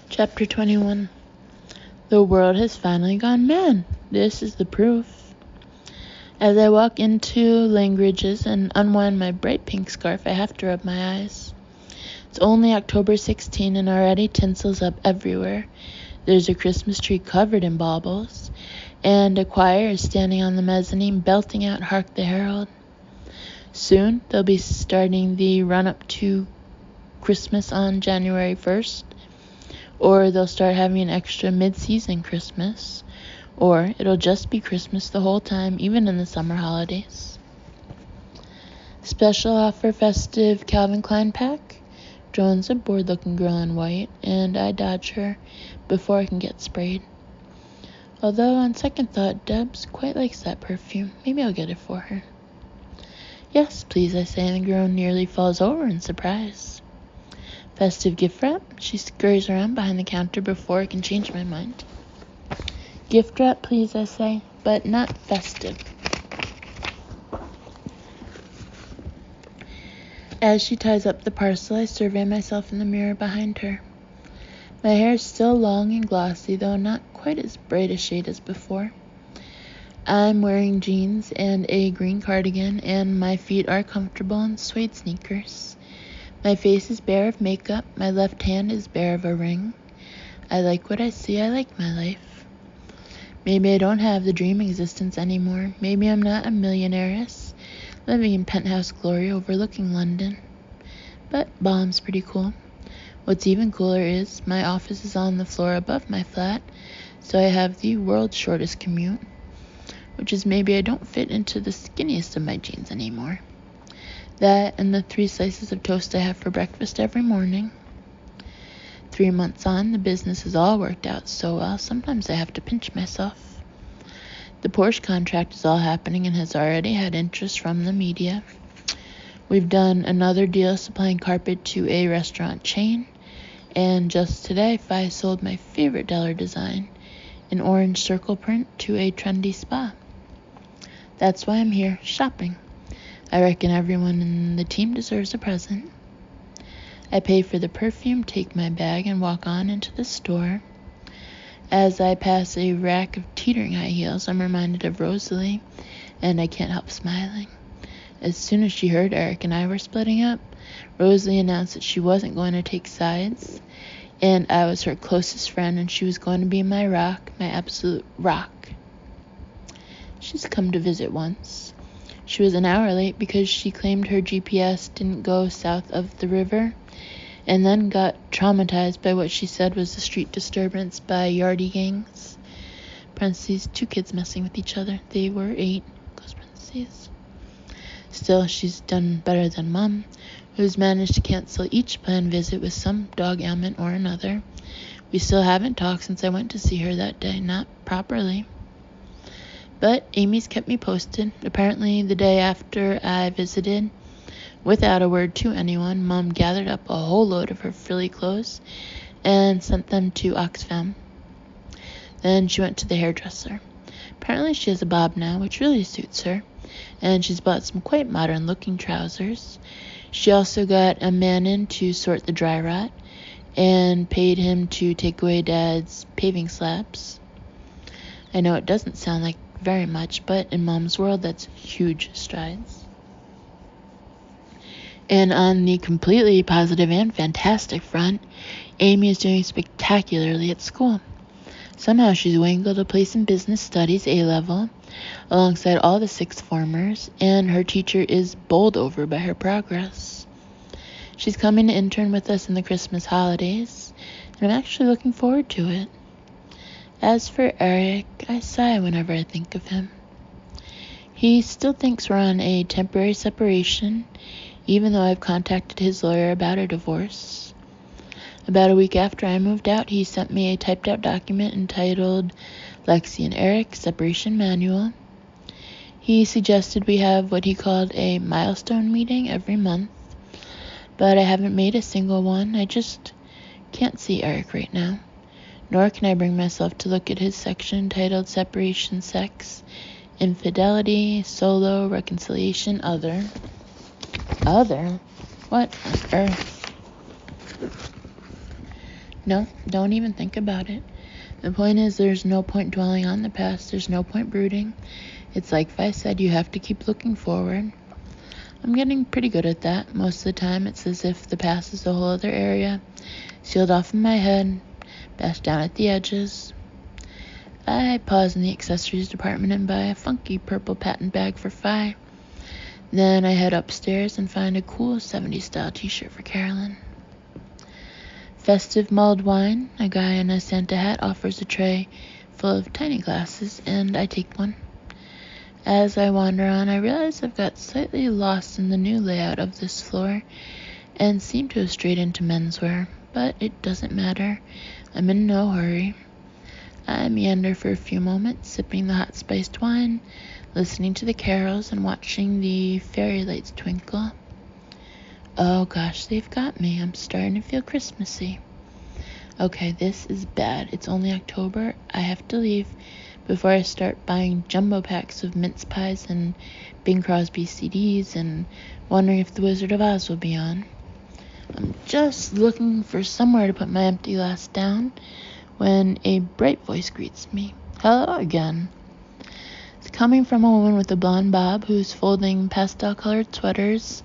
Chapter 21. The world has finally gone mad. This is the proof. As I walk into Langridge's and unwind my bright pink scarf, I have to rub my eyes. It's only October 16 and already tinsel's up everywhere. There's a Christmas tree covered in baubles, and a choir is standing on the mezzanine belting out Hark the Herald. Soon they'll be starting the run-up to Christmas on January 1st. Or they'll start having an extra mid-season Christmas. Or it'll just be Christmas the whole time, even in the summer holidays. Special offer festive Calvin Klein pack. Joan's a bored-looking girl in white, and I dodge her before I can get sprayed. Although, on second thought, Debs quite likes that perfume. Maybe I'll get it for her. Yes, please, I say, and the girl nearly falls over in surprise. Festive gift wrap? She scurries around behind the counter before I can change my mind. Gift wrap, please, I say, but not festive. As she ties up the parcel, I survey myself in the mirror behind her. My hair is still long and glossy, though not quite as bright a shade as before. I'm wearing jeans and a green cardigan, and my feet are comfortable in suede sneakers. My face is bare of makeup, my left hand is bare of a ring. I like what I see, I like my life. Maybe I don't have the dream existence anymore. Maybe I'm not a millionairess, living in penthouse glory overlooking London. But Balham's pretty cool. What's even cooler is my office is on the floor above my flat, so I have the world's shortest commute, which is maybe I don't fit into the skinniest of my jeans anymore. That and the 3 slices of toast I have for breakfast every morning. 3 months on, the business has all worked out so well, sometimes I have to pinch myself. The Porsche contract is all happening and has already had interest from the media. We've done another deal supplying carpet to a restaurant chain, and just today, Fi sold my favorite Deller design, an orange circle print, to a trendy spa. That's why I'm here, shopping. I reckon everyone in the team deserves a present. I pay for the perfume, take my bag, and walk on into the store. As I pass a rack of teetering high heels, I'm reminded of Rosalie, and I can't help smiling. As soon as she heard Eric and I were splitting up, Rosalie announced that she wasn't going to take sides, and I was her closest friend, and she was going to be my rock, my absolute rock. She's come to visit once. She was an hour late because she claimed her GPS didn't go south of the river, and then got traumatized by what she said was a street disturbance by yardie gangs. Parentheses, 2 kids messing with each other. They were 8. Close parentheses. Still, she's done better than Mom, who's managed to cancel each planned visit with some dog ailment or another. We still haven't talked since I went to see her that day, not properly. But Amy's kept me posted. Apparently, the day after I visited, without a word to anyone, Mom gathered up a whole load of her frilly clothes and sent them to Oxfam. Then she went to the hairdresser. Apparently she has a bob now, which really suits her, and she's bought some quite modern-looking trousers. She also got a man in to sort the dry rot, and paid him to take away Dad's paving slabs. I know it doesn't sound like very much, but in Mom's world, that's huge strides. And on the completely positive and fantastic front, Amy is doing spectacularly at school. Somehow she's wangled a place in business studies A-level alongside all the 6th formers, and her teacher is bowled over by her progress. She's coming to intern with us in the Christmas holidays, and I'm actually looking forward to it. As for Eric, I sigh whenever I think of him. He still thinks we're on a temporary separation, even though I've contacted his lawyer about a divorce. About a week after I moved out, he sent me a typed-out document entitled Lexi and Eric Separation Manual. He suggested we have what he called a milestone meeting every month, but I haven't made a single one. I just can't see Eric right now. Nor can I bring myself to look at his section titled Separation, Sex, Infidelity, Solo, Reconciliation, Other. Other? What on earth? No, don't even think about it. The point is, there's no point dwelling on the past. There's no point brooding. It's like Vi said, you have to keep looking forward. I'm getting pretty good at that. Most of the time, it's as if the past is a whole other area, sealed off in my head, bashed down at the edges. I pause in the accessories department and buy a funky purple patent bag for Vi. Then I head upstairs and find a cool 70s style t-shirt for Carolyn. Festive mulled wine. A guy in a Santa hat offers a tray full of tiny glasses, and I take one. As I wander on, I realize I've got slightly lost in the new layout of this floor and seem to have strayed into menswear, but it doesn't matter. I'm in no hurry. I meander for a few moments, sipping the hot spiced wine, listening to the carols, and watching the fairy lights twinkle. Oh gosh, they've got me. I'm starting to feel Christmassy. Okay, this is bad. It's only October. I have to leave before I start buying jumbo packs of mince pies and Bing Crosby CDs and wondering if The Wizard of Oz will be on. I'm just looking for somewhere to put my empty glass down when a bright voice greets me. Hello again. It's coming from a woman with a blonde bob who's folding pastel-colored sweaters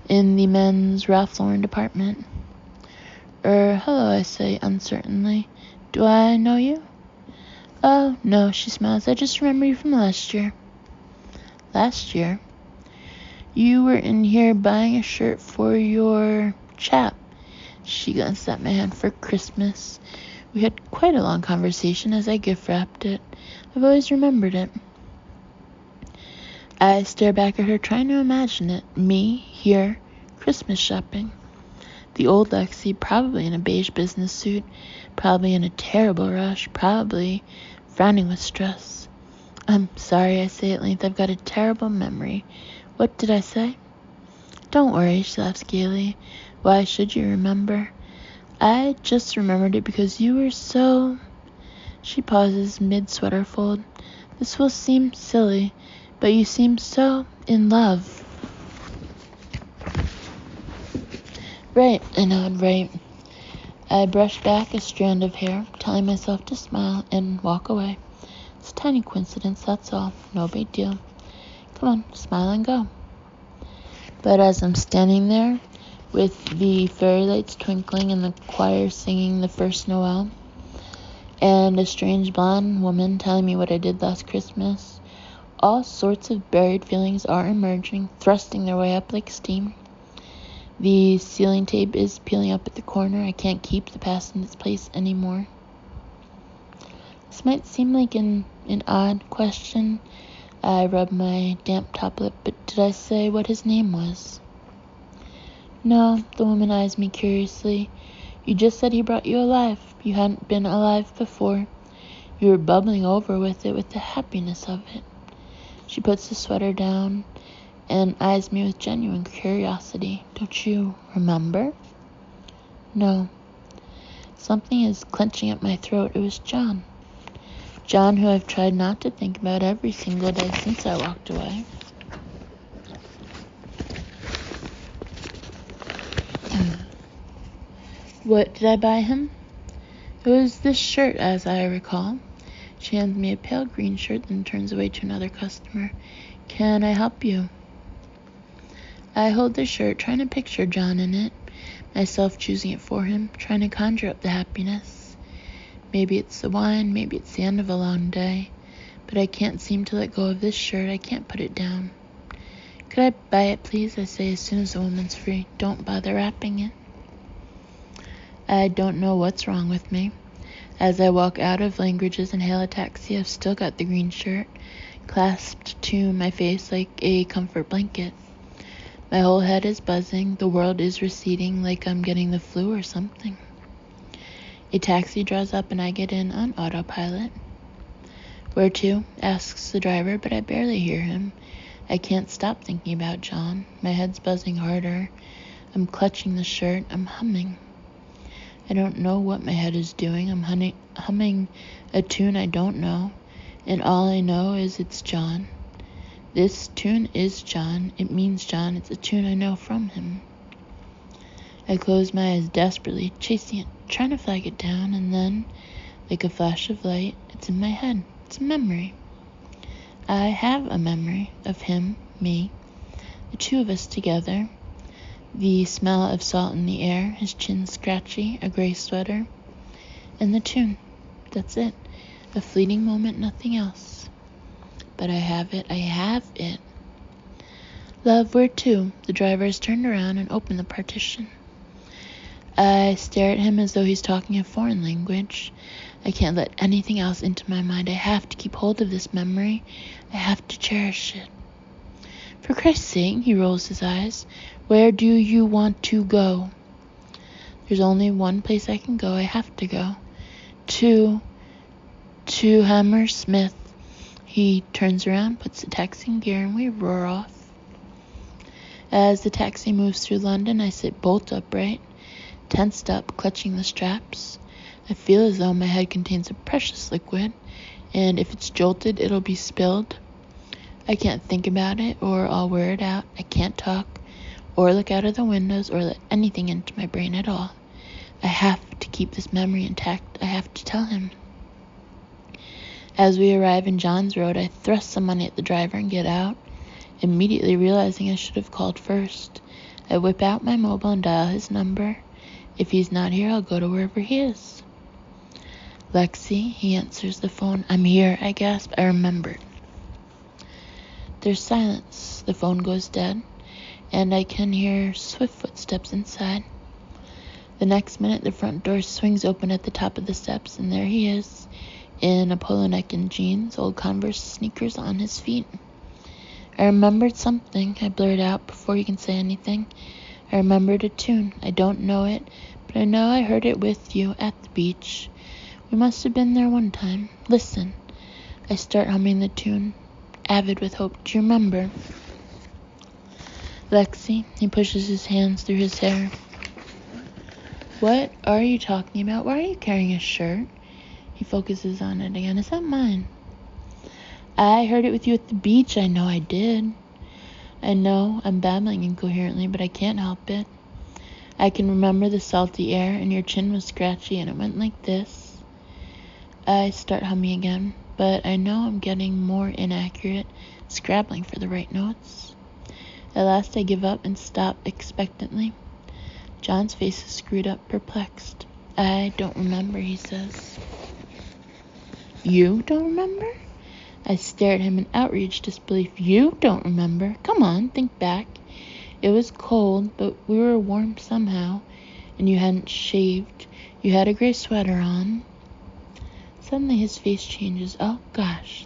in the men's Ralph Lauren department. Hello, I say uncertainly. Do I know you? Oh, no, she smiles. I just remember you from last year. Last year? You were in here buying a shirt for your chap. She glanced at my hand for Christmas. We had quite a long conversation as I gift wrapped it. I've always remembered it. I stare back at her, trying to imagine it. Me, here, Christmas shopping. The old Lexi, probably in a beige business suit, probably in a terrible rush, probably frowning with stress. I'm sorry, I say at length. I've got a terrible memory. What did I say? Don't worry, she laughs gaily. Why should you remember? I just remembered it because you were so... She pauses mid-sweater fold. This will seem silly, but you seem so in love. Right, I nod, right. I brush back a strand of hair, telling myself to smile and walk away. It's a tiny coincidence, that's all. No big deal. Come on, smile and go. But as I'm standing there, with the fairy lights twinkling and the choir singing the first Noel, and a strange blonde woman telling me what I did last Christmas, all sorts of buried feelings are emerging, thrusting their way up like steam. The ceiling tape is peeling up at the corner. I can't keep the past in its place anymore. This might seem like an odd question. I rub my damp top lip, but did I say what his name was? No, the woman eyes me curiously. You just said he brought you alive. You hadn't been alive before. You were bubbling over with it, with the happiness of it. She puts the sweater down and eyes me with genuine curiosity. Don't you remember? No. Something is clenching at my throat. It was John. John, who I've tried not to think about every single day since I walked away. What did I buy him? It was this shirt, as I recall. She hands me a pale green shirt, then turns away to another customer. Can I help you? I hold the shirt, trying to picture John in it, myself choosing it for him, trying to conjure up the happiness. Maybe it's the wine, maybe it's the end of a long day, but I can't seem to let go of this shirt. I can't put it down. Could I buy it, please? I say as soon as the woman's free. Don't bother wrapping it. I don't know what's wrong with me. As I walk out of Langridge's and hail a taxi, I've still got the green shirt, clasped to my face like a comfort blanket. My whole head is buzzing. The world is receding like I'm getting the flu or something. A taxi draws up and I get in on autopilot. Where to? Asks the driver, but I barely hear him. I can't stop thinking about John. My head's buzzing harder. I'm clutching the shirt. I'm humming. I don't know what my head is doing. I'm humming a tune I don't know, and all I know is it's John. This tune is John. It means John. It's a tune I know from him. I close my eyes desperately, chasing it, trying to flag it down, and then, like a flash of light, it's in my head. It's a memory. I have a memory of him, me, the two of us together, the smell of salt in the air, his chin scratchy, a gray sweater, and the tune. That's it. A fleeting moment, nothing else. But I have it. Love, where to? The driver has turned around and opened the partition. I stare at him as though he's talking a foreign language. I can't let anything else into my mind. I have to keep hold of this memory. I have to cherish it. For Christ's sake, he rolls his eyes. Where do you want to go? There's only one place I can go. I have to go. To Hammersmith. He turns around, puts the taxi in gear, and we roar off. As the taxi moves through London, I sit bolt upright, tensed up, clutching the straps. I feel as though my head contains a precious liquid, and if it's jolted, it'll be spilled. I can't think about it, or I'll wear it out. I can't talk, or look out of the windows, or let anything into my brain at all. I have to keep this memory intact. I have to tell him. As we arrive in John's Road, I thrust some money at the driver and get out, immediately realizing I should have called first. I whip out my mobile and dial his number. If he's not here, I'll go to wherever he is. Lexi, he answers the phone. I'm here, I gasp. I remembered. There's silence. The phone goes dead, and I can hear swift footsteps inside. The next minute, the front door swings open at the top of the steps, and there he is, in a polo neck and jeans, old Converse sneakers on his feet. I remembered something, I blurt out before he can say anything. I remembered a tune. I don't know it, but I know I heard it with you at the beach. We must have been there one time. Listen. I start humming the tune, avid with hope. Do you remember? Lexi, he pushes his hands through his hair. What are you talking about? Why are you carrying a shirt? He focuses on it again. Is that mine? I heard it with you at the beach. I know I did. I know I'm babbling incoherently, but I can't help it. I can remember the salty air, and your chin was scratchy, and it went like this. I start humming again, but I know I'm getting more inaccurate, scrabbling for the right notes. At last I give up and stop expectantly. John's face is screwed up, perplexed. I don't remember, he says. You don't remember? I stare at him in outraged disbelief. You don't remember? Come on, think back. It was cold, but we were warm somehow, and you hadn't shaved. You had a gray sweater on. Suddenly his face changes. Oh, gosh.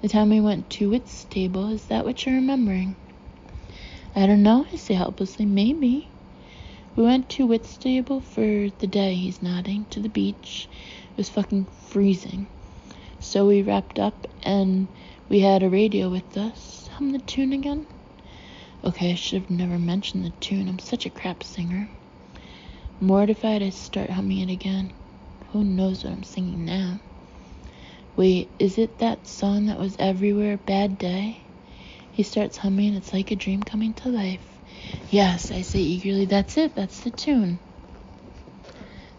The time we went to Whitstable, is that what you're remembering? I don't know, I say helplessly. Maybe. We went to Whitstable for the day, he's nodding, to the beach. It was fucking freezing. So we wrapped up, and we had a radio with us. Hum the tune again? Okay, I should have never mentioned the tune. I'm such a crap singer. Mortified, I start humming it again. Who knows what I'm singing now? Wait, is it that song that was everywhere, Bad Day? He starts humming. It's like a dream coming to life. Yes, I say eagerly. That's it. That's the tune.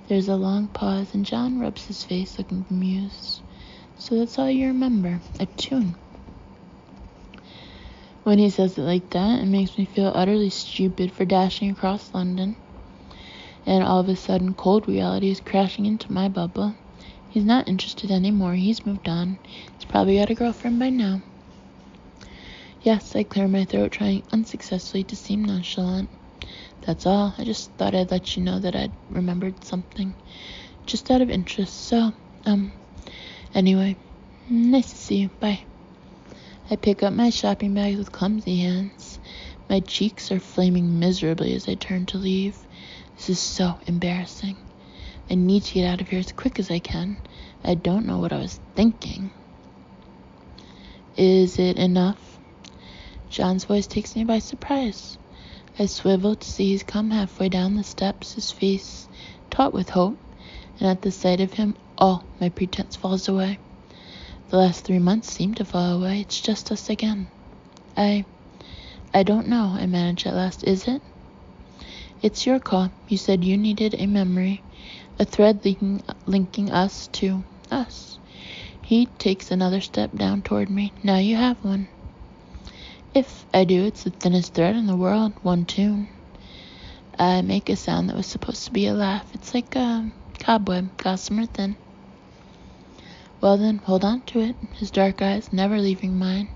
There's a long pause, and John rubs his face, looking bemused. So that's all you remember, a tune. When he says it like that, it makes me feel utterly stupid for dashing across London. And all of a sudden, cold reality is crashing into my bubble. He's not interested anymore. He's moved on. He's probably got a girlfriend by now. Yes, I clear my throat, trying unsuccessfully to seem nonchalant. That's all. I just thought I'd let you know that I'd remembered something. Just out of interest. So, anyway, nice to see you. Bye. I pick up my shopping bags with clumsy hands. My cheeks are flaming miserably as I turn to leave. This is so embarrassing. I need to get out of here as quick as I can. I don't know what I was thinking. Is it enough? John's voice takes me by surprise. I swivel to see he's come halfway down the steps, his face taut with hope, and at the sight of him, all my pretense falls away. The last 3 months seem to fall away. It's just us again. I don't know, I manage at last. Is it? It's your call. You said you needed a memory, a thread linking us to us. He takes another step down toward me. Now you have one. If I do, it's the thinnest thread in the world. One tune. I make a sound that was supposed to be a laugh. It's like a cobweb, gossamer thin. Well then, hold on to it. His dark eyes never leaving mine.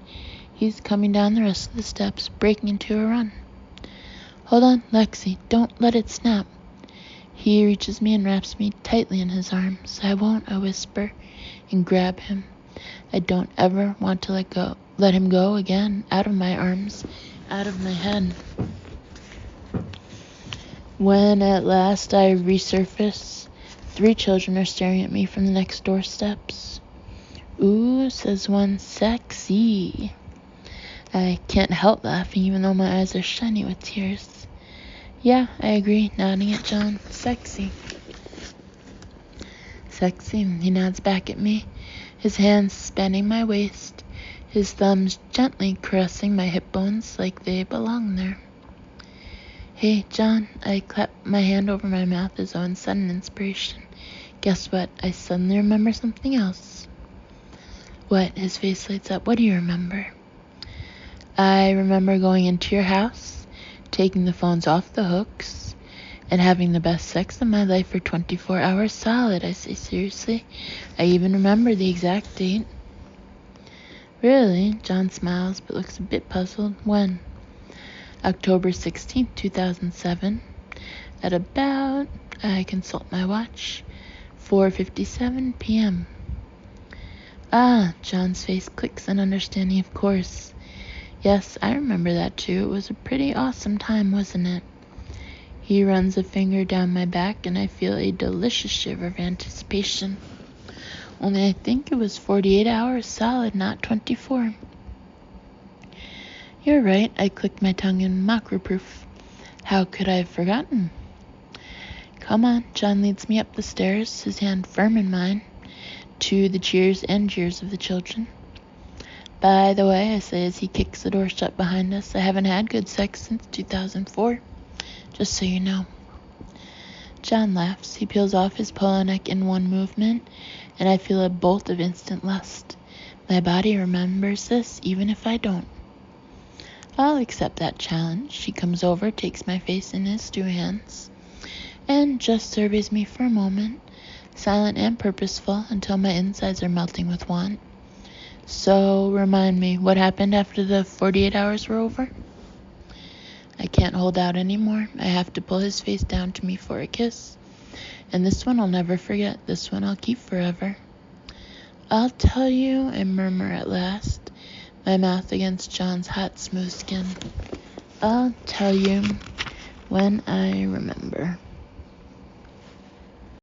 He's coming down the rest of the steps, breaking into a run. Hold on, Lexi. Don't let it snap. He reaches me and wraps me tightly in his arms. I won't, I whisper, and grab him. I don't ever want to let him go again, out of my arms, out of my head. When at last I resurface, 3 children are staring at me from the next door steps. Ooh, says one, sexy. I can't help laughing even though my eyes are shiny with tears. Yeah, I agree, nodding at John. Sexy. Sexy, he nods back at me, his hands spanning my waist, his thumbs gently caressing my hip bones like they belong there. Hey, John, I clap my hand over my mouth as though in sudden inspiration. Guess what? I suddenly remember something else. What? His face lights up. What do you remember? I remember going into your house, taking the phones off the hooks, and having the best sex of my life for 24 hours solid. I say seriously. I even remember the exact date. Really? John smiles but looks a bit puzzled. When? October 16th, 2007. At about, I consult my watch, 4:57 p.m. Ah, John's face clicks in understanding, of course. Yes, I remember that too. It was a pretty awesome time, wasn't it? He runs a finger down my back and I feel a delicious shiver of anticipation. Only I think it was 48 hours solid, not 24. You're right, I clicked my tongue in mock reproof. How could I have forgotten? Come on, John leads me up the stairs, his hand firm in mine, to the cheers and jeers of the children. By the way, I say as he kicks the door shut behind us, I haven't had good sex since 2004, just so you know. John laughs. He peels off his polo neck in one movement, and I feel a bolt of instant lust. My body remembers this, even if I don't. I'll accept that challenge. He comes over, takes my face in his 2 hands, and just surveys me for a moment, silent and purposeful, until my insides are melting with want. So, remind me, what happened after the 48 hours were over? I can't hold out anymore. I have to pull his face down to me for a kiss. And this one I'll never forget. This one I'll keep forever. I'll tell you, I murmur at last, my mouth against John's hot, smooth skin. I'll tell you when I remember.